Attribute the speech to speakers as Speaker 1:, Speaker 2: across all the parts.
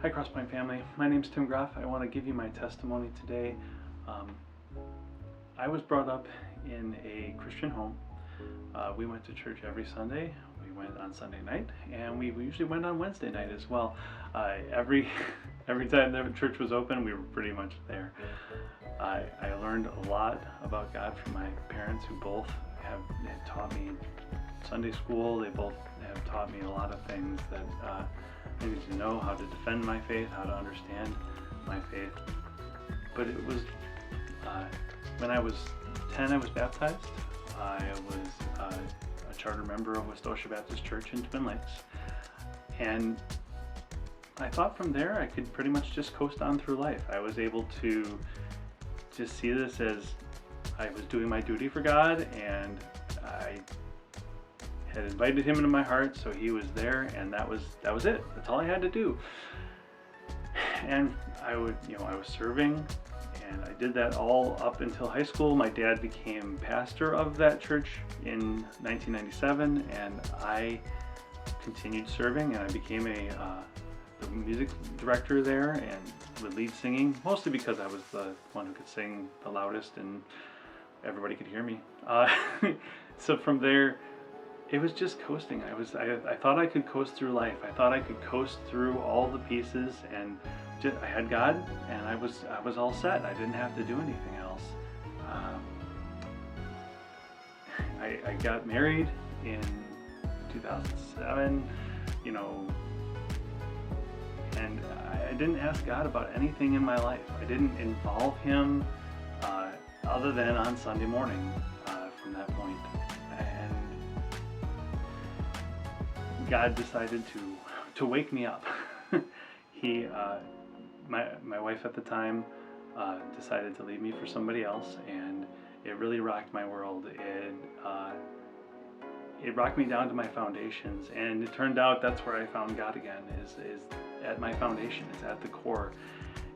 Speaker 1: Hi CrossPoint family, my name's Tim Graff. I want to give you my testimony today. I was brought up in a Christian home. We went to church every Sunday. We went on Sunday night, and we usually went on Wednesday night as well. Every time the church was open, we were pretty much there. I learned a lot about God from my parents, who both have taught me Sunday school. They both have taught me a lot of things that I need to know: how to defend my faith, how to understand my faith. But it was when I was 10, I was baptized. I was a charter member of Westosha Baptist Church in Twin Lakes, and I thought from there I could pretty much just coast on through life. I was able to just see this as I was doing my duty for God, and I had invited Him into my heart, so He was there, and that was it. That's all I had to do. And I was serving, and I did that all up until high school. My dad became pastor of that church in 1997, and I continued serving, and I became the music director there and would lead singing, mostly because I was the one who could sing the loudest and everybody could hear me. So from there, it was just coasting. I thought I could coast through life. I thought I could coast through all the pieces, and I had God, and I was all set. I didn't have to do anything else. I got married in 2007, and I didn't ask God about anything in my life. I didn't involve Him other than on Sunday morning from that point. And God decided to wake me up. My wife at the time decided to leave me for somebody else, and it really rocked my world. It rocked me down to my foundations, and it turned out that's where I found God again, is at my foundation. It's at the core.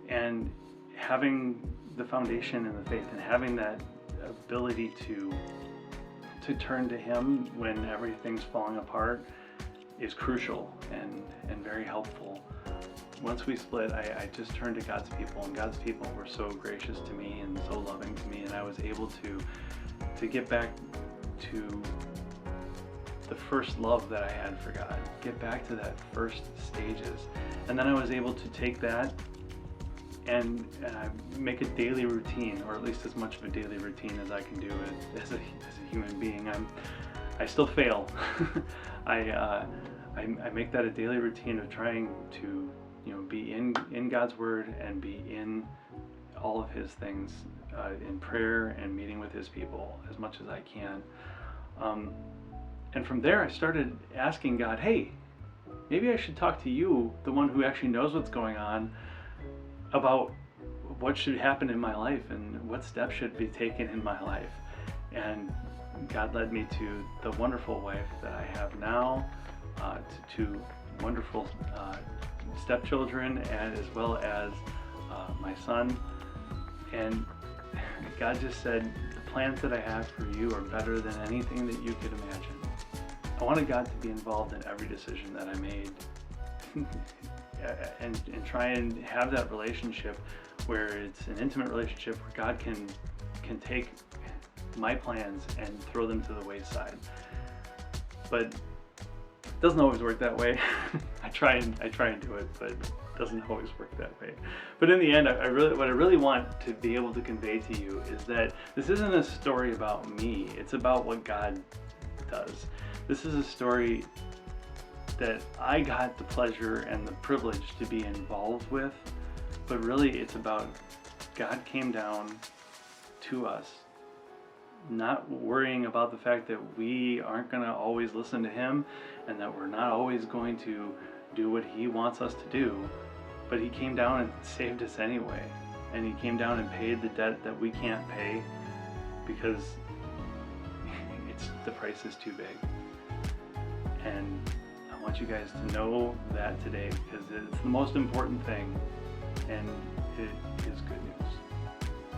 Speaker 1: And having the foundation in the faith, and having that ability to turn to Him when everything's falling apart, is crucial and very helpful. Once we split, I just turned to God's people, and God's people were so gracious to me and so loving to me, and I was able to get back to the first love that I had for God, get back to that first stages. And then I was able to take that and make a daily routine, or at least as much of a daily routine as I can do it as a human being. I still fail. I make that a daily routine of trying to be in God's Word and be in all of His things, in prayer and meeting with His people as much as I can. And from there I started asking God, hey, maybe I should talk to you, the one who actually knows what's going on, about what should happen in my life and what steps should be taken in my life. And God led me to the wonderful wife that I have now, to two wonderful stepchildren, and as well as my son. And God just said, the plans that I have for you are better than anything that you could imagine. I wanted God to be involved in every decision that I made, and try and have that relationship where it's an intimate relationship where God can take my plans and throw them to the wayside. But it doesn't always work that way. I try and do it, but it doesn't always work that way. But in the end, what I really want to be able to convey to you is that this isn't a story about me. It's about what God does. This is a story that I got the pleasure and the privilege to be involved with, but really it's about God came down to us, not worrying about the fact that we aren't going to always listen to Him, and that we're not always going to do what He wants us to do, but He came down and saved us anyway. And He came down and paid the debt that we can't pay, because the price is too big. And I want you guys to know that today, because it's the most important thing, and it is good news.